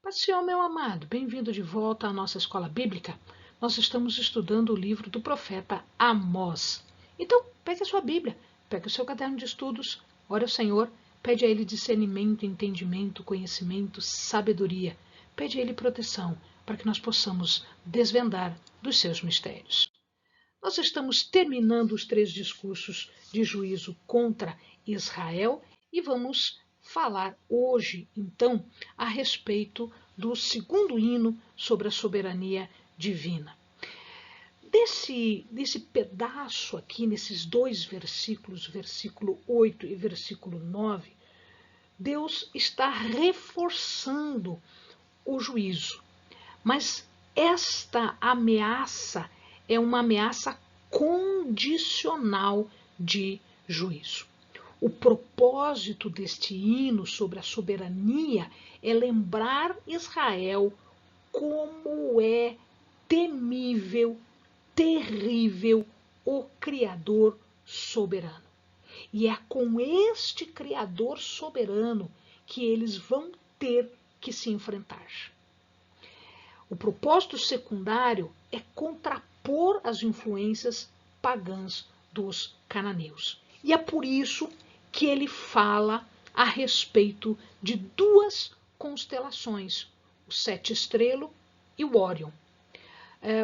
Paz do Senhor, meu amado, bem-vindo de volta à nossa escola bíblica. Nós estamos estudando o livro do profeta Amós. Então, pegue a sua Bíblia, pegue o seu caderno de estudos, ore ao Senhor, pede a Ele discernimento, entendimento, conhecimento, sabedoria. Pede a Ele proteção, para que nós possamos desvendar dos seus mistérios. Nós estamos terminando os 3 discursos de juízo contra Israel e vamos falar hoje, então, a respeito do segundo hino sobre a soberania divina. Desse pedaço aqui, nesses 2 versículos, versículo 8 e versículo 9, Deus está reforçando o juízo. Mas esta ameaça é uma ameaça condicional de juízo. O propósito deste hino sobre a soberania é lembrar Israel como é temível, terrível o Criador soberano. E é com este Criador soberano que eles vão ter que se enfrentar. O propósito secundário é contrapor as influências pagãs dos cananeus. E é por isso que ele fala a respeito de 2 constelações, o Sete Estrelo e o Órion.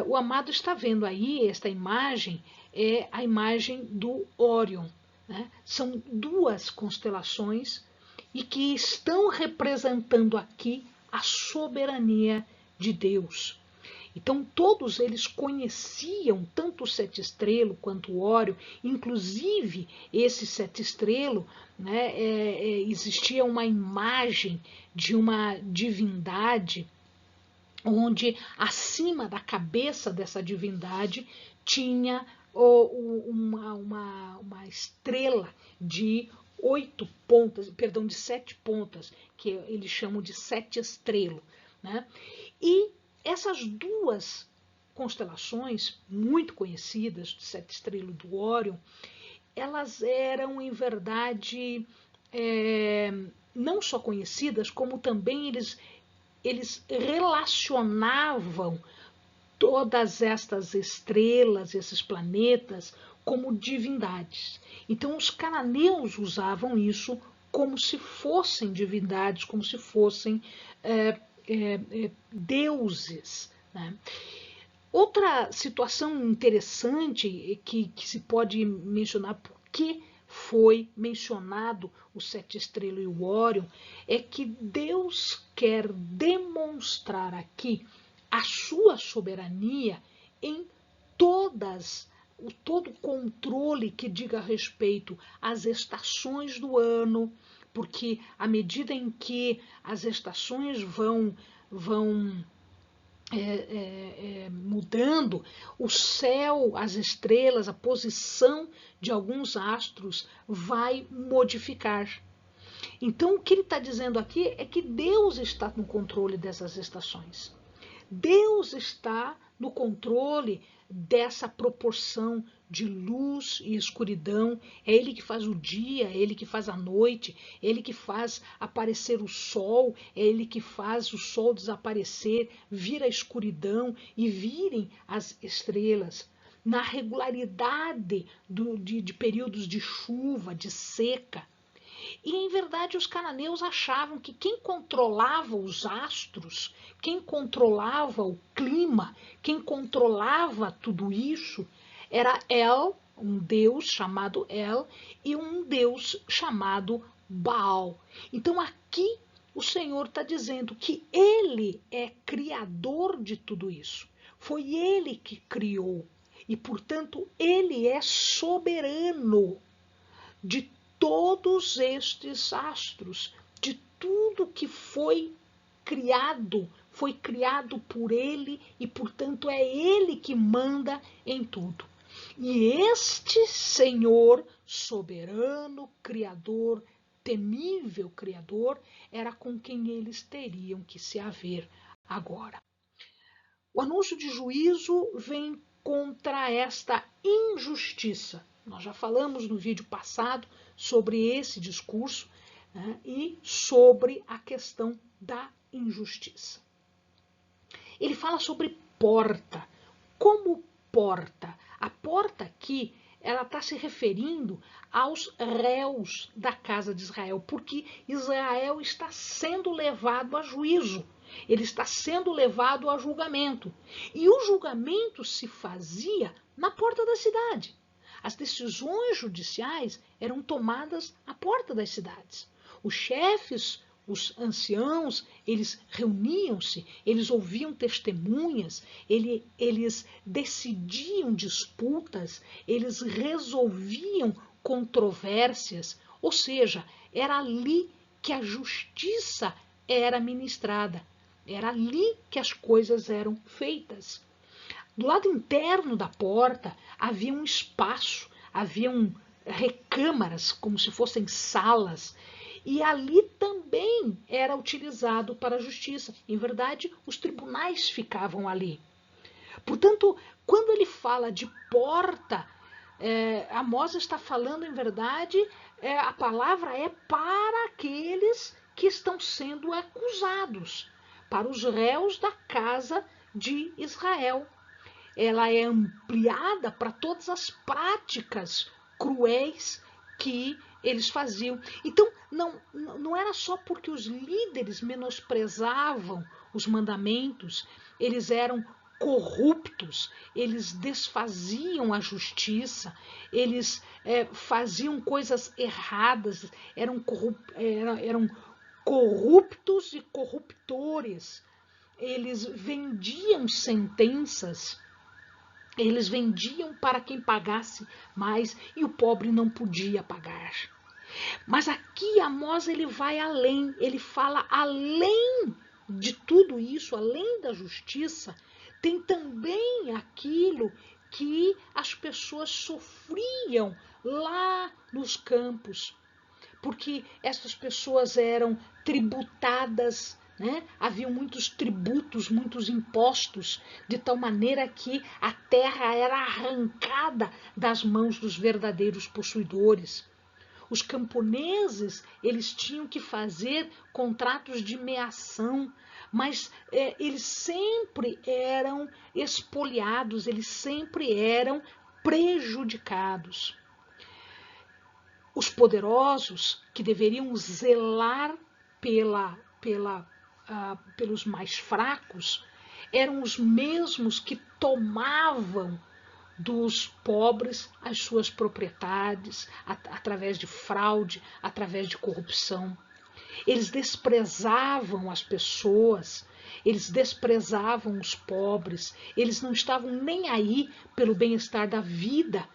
O amado está vendo aí, esta imagem é a imagem do Órion. Né? São 2 constelações e que estão representando aqui a soberania de Deus. Então todos eles conheciam tanto o Sete Estrelo quanto o Órion, inclusive esse Sete Estrelo, né, existia uma imagem de uma divindade onde acima da cabeça dessa divindade tinha uma estrela de 8 pontas, perdão, de 7 pontas, que eles chamam de Sete Estrelo. Né? E essas 2 constelações muito conhecidas, de Sete Estrelo e do Órion, elas eram, em verdade, não só conhecidas, como também eles relacionavam todas estas estrelas, esses planetas, como divindades. Então, os cananeus usavam isso como se fossem divindades, como se fossem deuses. Né? Outra situação interessante que se pode mencionar por que foi mencionado o Sete Estrela e o Órion é que Deus quer demonstrar aqui a sua soberania em todo controle que diga respeito às estações do ano, porque à medida em que as estações vão mudando, o céu, as estrelas, a posição de alguns astros vai modificar. Então, o que ele está dizendo aqui é que Deus está no controle dessas estações. Deus está no controle dessa proporção de luz e escuridão. É Ele que faz o dia, é Ele que faz a noite, é Ele que faz aparecer o sol, é Ele que faz o sol desaparecer, vir a escuridão e virem as estrelas. Na regularidade de períodos de chuva, de seca. E, em verdade, os cananeus achavam que quem controlava os astros, quem controlava o clima, quem controlava tudo isso, era El, um deus chamado El, e um deus chamado Baal. Então, aqui o Senhor está dizendo que Ele é criador de tudo isso. Foi Ele que criou. E, portanto, Ele é soberano de todos estes astros, de tudo que foi criado por Ele e, portanto, é Ele que manda em tudo. E este Senhor soberano, Criador, temível Criador, era com quem eles teriam que se haver agora. O anúncio de juízo vem contra esta injustiça. Nós já falamos no vídeo passado sobre esse discurso, né, e sobre a questão da injustiça. Ele fala sobre porta. Como porta? A porta aqui, ela está se referindo aos réus da casa de Israel, porque Israel está sendo levado a juízo, ele está sendo levado a julgamento. E o julgamento se fazia na porta da cidade. As decisões judiciais eram tomadas à porta das cidades. Os chefes, os anciãos, eles reuniam-se, eles ouviam testemunhas, eles decidiam disputas, eles resolviam controvérsias, ou seja, era ali que a justiça era ministrada, era ali que as coisas eram feitas. Do lado interno da porta havia um espaço, haviam recâmaras, como se fossem salas, e ali também era utilizado para a justiça. Em verdade, os tribunais ficavam ali. Portanto, quando ele fala de porta, Amós está falando, em verdade, a palavra é para aqueles que estão sendo acusados, para os réus da casa de Israel. Ela é ampliada para todas as práticas cruéis que eles faziam. Então, não era só porque os líderes menosprezavam os mandamentos, eles eram corruptos, eles desfaziam a justiça, eles faziam coisas erradas, eram corruptos e corruptores, eles vendiam sentenças, eles vendiam para quem pagasse mais e o pobre não podia pagar. Mas aqui Amós ele vai além, ele fala além de tudo isso, além da justiça, tem também aquilo que as pessoas sofriam lá nos campos, porque essas pessoas eram tributadas, né? Haviam muitos tributos, muitos impostos, de tal maneira que a terra era arrancada das mãos dos verdadeiros possuidores. Os camponeses, eles tinham que fazer contratos de meação, mas eles sempre eram expoliados, eles sempre eram prejudicados. Os poderosos, que deveriam zelar pelos mais fracos, eram os mesmos que tomavam dos pobres as suas propriedades através de fraude, através de corrupção. Eles desprezavam as pessoas, eles desprezavam os pobres, eles não estavam nem aí pelo bem-estar da vida,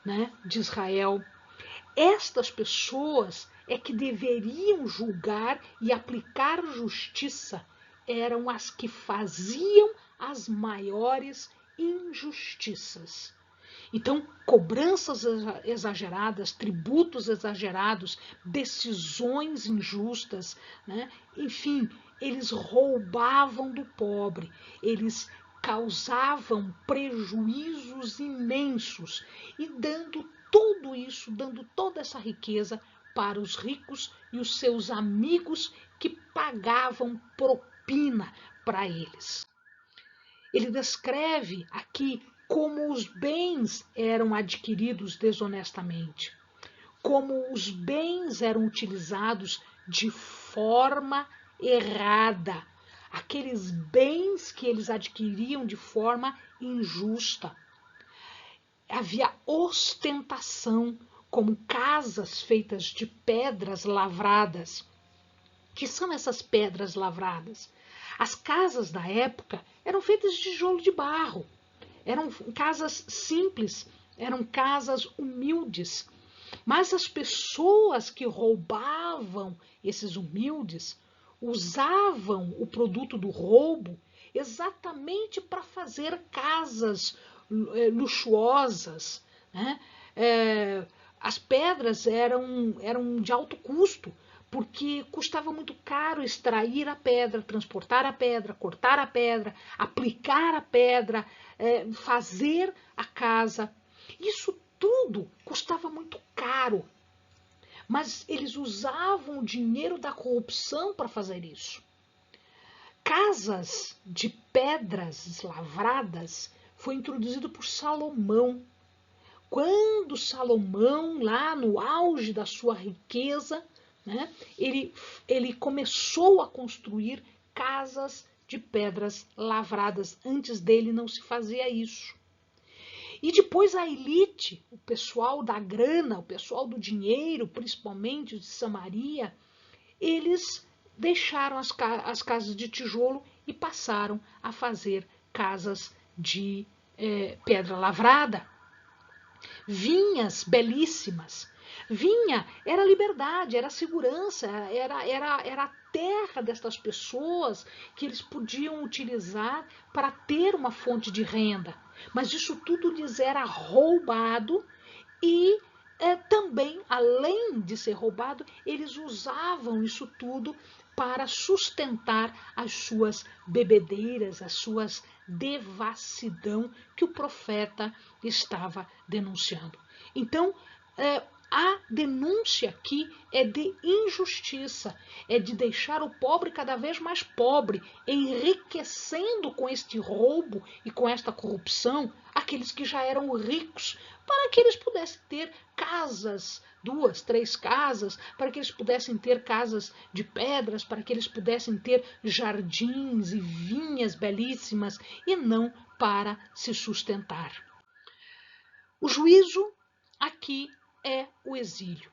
né, de Israel. Estas pessoas é que deveriam julgar e aplicar justiça, eram as que faziam as maiores injustiças. Então, cobranças exageradas, tributos exagerados, decisões injustas, né? Enfim, eles roubavam do pobre, eles causavam prejuízos imensos e dando tudo isso, dando toda essa riqueza para os ricos e os seus amigos que pagavam propina para eles. Ele descreve aqui como os bens eram adquiridos desonestamente, como os bens eram utilizados de forma errada, aqueles bens que eles adquiriam de forma injusta. Havia ostentação, como casas feitas de pedras lavradas. Que são essas pedras lavradas? As casas da época eram feitas de tijolo de barro, eram casas simples, eram casas humildes. Mas as pessoas que roubavam esses humildes usavam o produto do roubo exatamente para fazer casas luxuosas, né? As pedras eram de alto custo, porque custava muito caro extrair a pedra, transportar a pedra, cortar a pedra, aplicar a pedra, fazer a casa. Isso tudo custava muito caro, mas eles usavam o dinheiro da corrupção para fazer isso. casas de pedras lavradas foi introduzido por Salomão. Quando Salomão, lá no auge da sua riqueza, né, ele começou a construir casas de pedras lavradas. Antes dele não se fazia isso. E depois a elite, o pessoal da grana, o pessoal do dinheiro, principalmente de Samaria, eles deixaram as casas de tijolo e passaram a fazer casas de pedra lavrada. Vinhas belíssimas. Vinha era liberdade, era segurança, era a terra destas pessoas que eles podiam utilizar para ter uma fonte de renda. Mas isso tudo lhes era roubado e também, além de ser roubado, eles usavam isso tudo para sustentar as suas bebedeiras, as suas devassidão que o profeta estava denunciando. Então, a denúncia aqui é de injustiça, é de deixar o pobre cada vez mais pobre, enriquecendo com este roubo e com esta corrupção aqueles que já eram ricos, para que eles pudessem ter casas, 2, 3 casas, para que eles pudessem ter casas de pedras, para que eles pudessem ter jardins e vinhas belíssimas, e não para se sustentar. O juízo aqui é o exílio.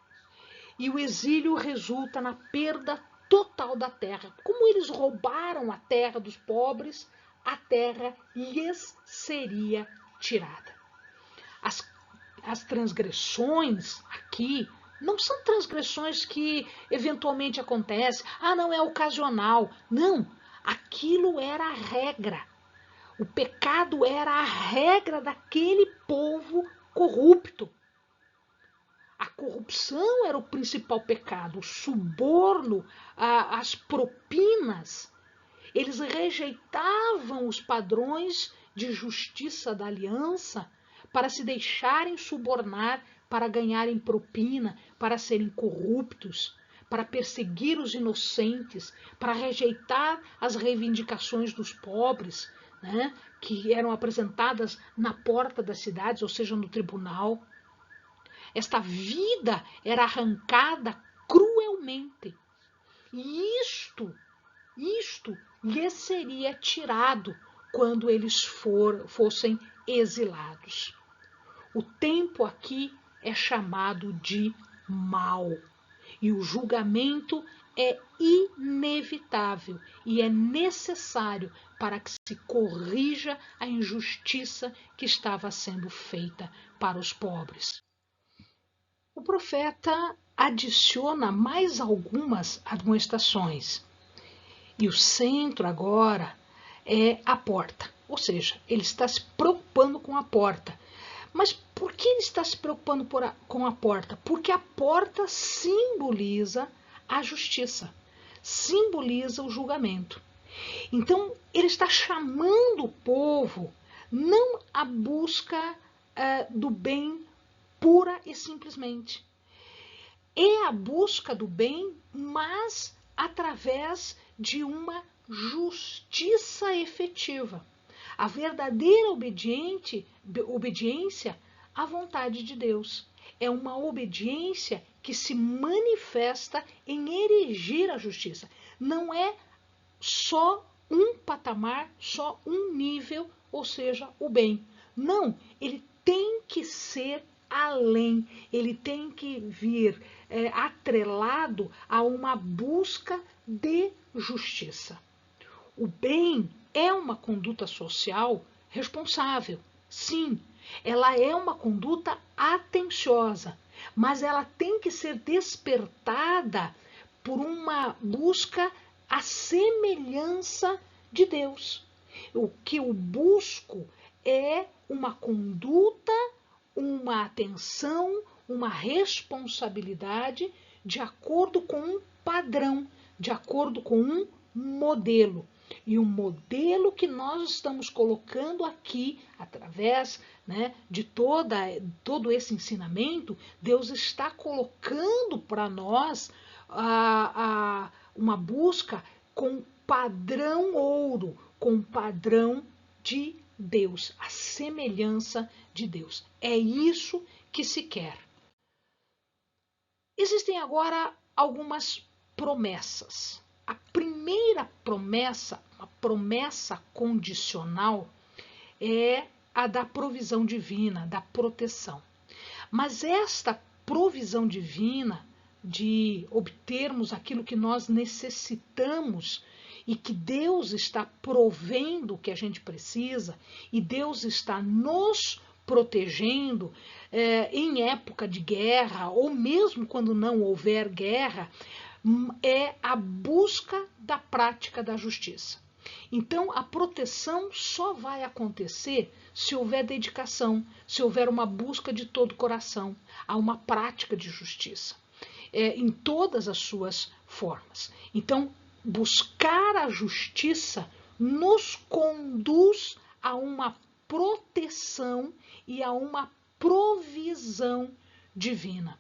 E o exílio resulta na perda total da terra. Como eles roubaram a terra dos pobres, a terra lhes seria tirada. As transgressões aqui não são transgressões que eventualmente acontecem. Ah, não, é ocasional. Não, aquilo era a regra. O pecado era a regra daquele povo corrupto. A corrupção era o principal pecado, o suborno, as propinas. Eles rejeitavam os padrões de justiça da aliança para se deixarem subornar, para ganharem propina, para serem corruptos, para perseguir os inocentes, para rejeitar as reivindicações dos pobres, né, que eram apresentadas na porta das cidades, ou seja, no tribunal. Esta vida era arrancada cruelmente. E isto lhes seria tirado quando eles fossem exilados. O tempo aqui é chamado de mal. E o julgamento é inevitável e é necessário para que se corrija a injustiça que estava sendo feita para os pobres. O profeta adiciona mais algumas admoestações. E o centro agora é a porta. Ou seja, ele está se preocupando com a porta. Mas por que ele está se preocupando com a porta? Porque a porta simboliza a justiça, simboliza o julgamento. Então, ele está chamando o povo não à busca do bem pura e simplesmente. É a busca do bem, mas através de uma justiça efetiva. A verdadeira obediência à vontade de Deus. É uma obediência que se manifesta em erigir a justiça. Não é só um patamar, só um nível, ou seja, o bem. Não, ele tem que ser além, ele tem que vir atrelado a uma busca de justiça. O bem é uma conduta social responsável, sim, ela é uma conduta atenciosa, mas ela tem que ser despertada por uma busca à semelhança de Deus. O que eu busco é uma conduta, uma atenção, uma responsabilidade de acordo com um padrão, de acordo com um modelo. E o modelo que nós estamos colocando aqui, através de todo esse ensinamento, Deus está colocando para nós uma busca com padrão ouro com o padrão de Deus, a semelhança de Deus. É isso que se quer. Existem agora algumas promessas. A primeira promessa, uma promessa condicional, é a da provisão divina, da proteção. Mas esta provisão divina, de obtermos aquilo que nós necessitamos e que Deus está provendo o que a gente precisa, e Deus está nos protegendo em época de guerra, ou mesmo quando não houver guerra, é a busca da prática da justiça. Então, a proteção só vai acontecer se houver dedicação, se houver uma busca de todo o coração, a uma prática de justiça, em todas as suas formas. Então, buscar a justiça nos conduz a uma proteção e a uma provisão divina.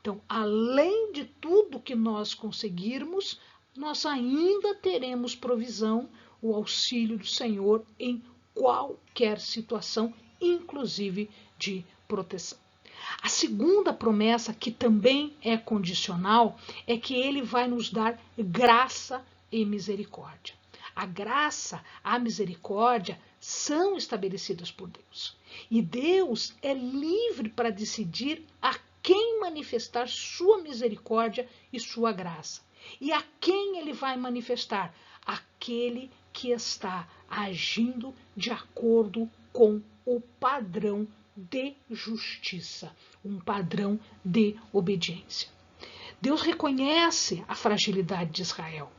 Então, além de tudo que nós conseguirmos, nós ainda teremos provisão, o auxílio do Senhor em qualquer situação, inclusive de proteção. A segunda promessa, que também é condicional, é que ele vai nos dar graça e misericórdia. A graça, a misericórdia são estabelecidas por Deus. E Deus é livre para decidir a quem manifestar sua misericórdia e sua graça. E a quem ele vai manifestar? Aquele que está agindo de acordo com o padrão de justiça, um padrão de obediência. Deus reconhece a fragilidade de Israel.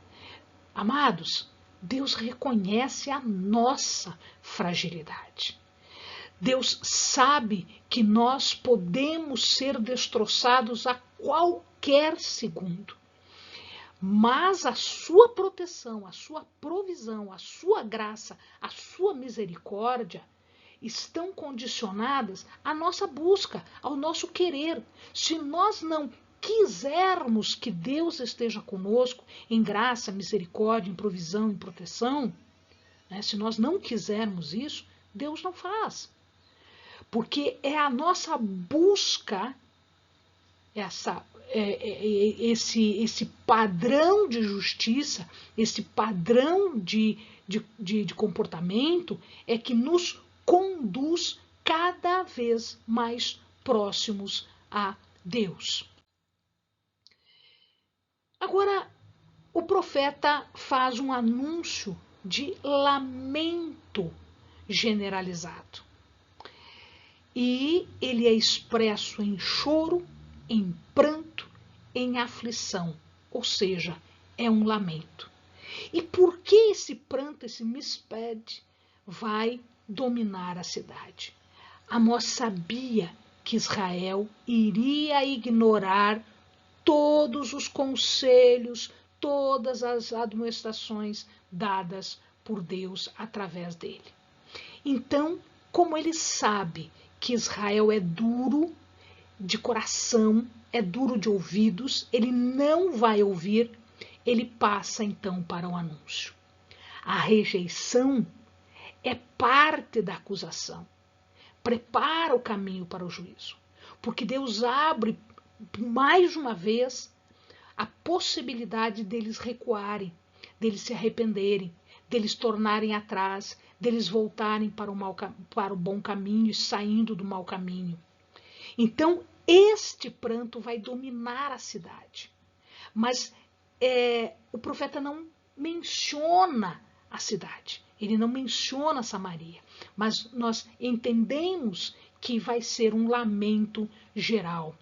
Amados, Deus reconhece a nossa fragilidade. Deus sabe que nós podemos ser destroçados a qualquer segundo. Mas a sua proteção, a sua provisão, a sua graça, a sua misericórdia estão condicionadas à nossa busca, ao nosso querer. Se nós não quisermos que Deus esteja conosco em graça, misericórdia, em provisão, em proteção, se nós não quisermos isso, Deus não faz. Porque é a nossa busca, esse padrão de justiça, esse padrão de comportamento, é que nos conduz cada vez mais próximos a Deus. Agora, o profeta faz um anúncio de lamento generalizado. E ele é expresso em choro, em pranto, em aflição, ou seja, é um lamento. E por que esse pranto, esse misped, vai dominar a cidade? Amós sabia que Israel iria ignorar todos os conselhos, todas as admoestações dadas por Deus através dele. Então, como ele sabe que Israel é duro de coração, é duro de ouvidos, ele não vai ouvir, ele passa então para o anúncio. A rejeição é parte da acusação, prepara o caminho para o juízo, porque Deus abre mais uma vez a possibilidade deles recuarem, deles se arrependerem, deles tornarem atrás, deles voltarem para o bom caminho e saindo do mau caminho. Então, este pranto vai dominar a cidade. Mas o profeta não menciona a cidade, ele não menciona Samaria, mas nós entendemos que vai ser um lamento geral.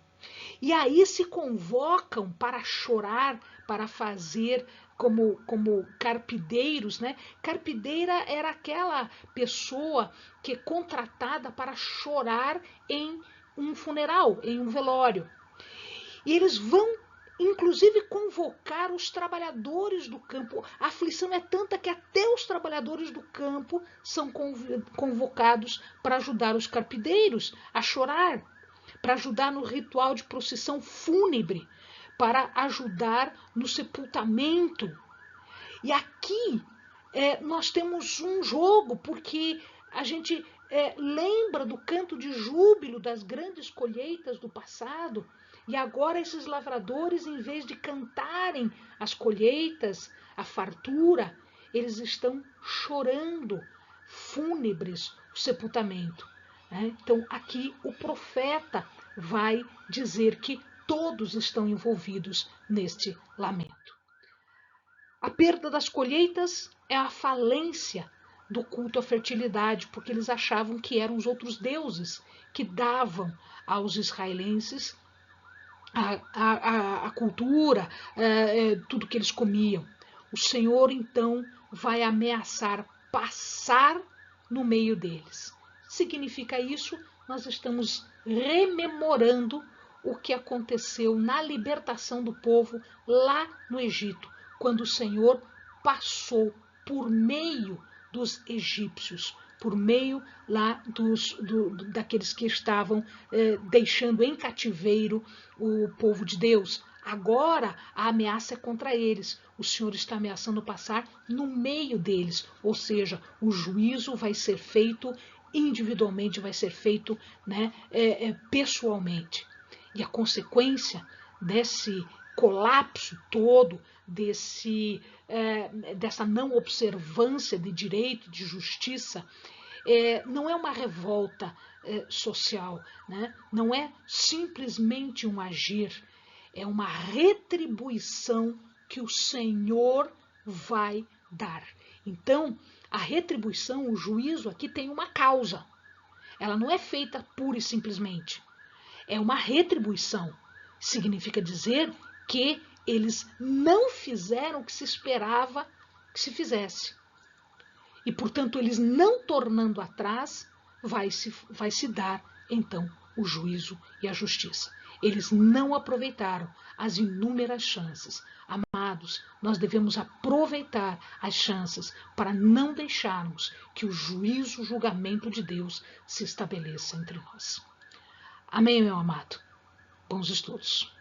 E aí se convocam para chorar, para fazer como carpideiros, né? Carpideira era aquela pessoa que é contratada para chorar em um funeral, em um velório. E eles vão, inclusive, convocar os trabalhadores do campo. A aflição é tanta que até os trabalhadores do campo são convocados para ajudar os carpideiros a chorar, para ajudar no ritual de procissão fúnebre, para ajudar no sepultamento. E aqui nós temos um jogo, porque a gente lembra do canto de júbilo das grandes colheitas do passado, e agora esses lavradores, em vez de cantarem as colheitas, a fartura, eles estão chorando, fúnebres, o sepultamento. Então, aqui o profeta vai dizer que todos estão envolvidos neste lamento. A perda das colheitas é a falência do culto à fertilidade, porque eles achavam que eram os outros deuses que davam aos israelenses a cultura, tudo que eles comiam. O Senhor, então, vai ameaçar passar no meio deles. Significa isso? Nós estamos rememorando o que aconteceu na libertação do povo lá no Egito, quando o Senhor passou por meio dos egípcios, por meio lá daqueles que estavam deixando em cativeiro o povo de Deus. Agora a ameaça é contra eles. O Senhor está ameaçando passar no meio deles, ou seja, o juízo vai ser feito individualmente, vai ser feito pessoalmente. E a consequência desse colapso todo, dessa não observância de direito, de justiça, não é uma revolta social, né? Não é simplesmente um agir, é uma retribuição que o Senhor vai dar. Então, a retribuição, o juízo aqui tem uma causa. Ela não é feita pura e simplesmente. É uma retribuição. Significa dizer que eles não fizeram o que se esperava que se fizesse. E, portanto, eles não tornando atrás, vai se dar, então, o juízo e a justiça. Eles não aproveitaram as inúmeras chances. Amados, nós devemos aproveitar as chances para não deixarmos que o juízo, o julgamento de Deus se estabeleça entre nós. Amém, meu amado? Bons estudos.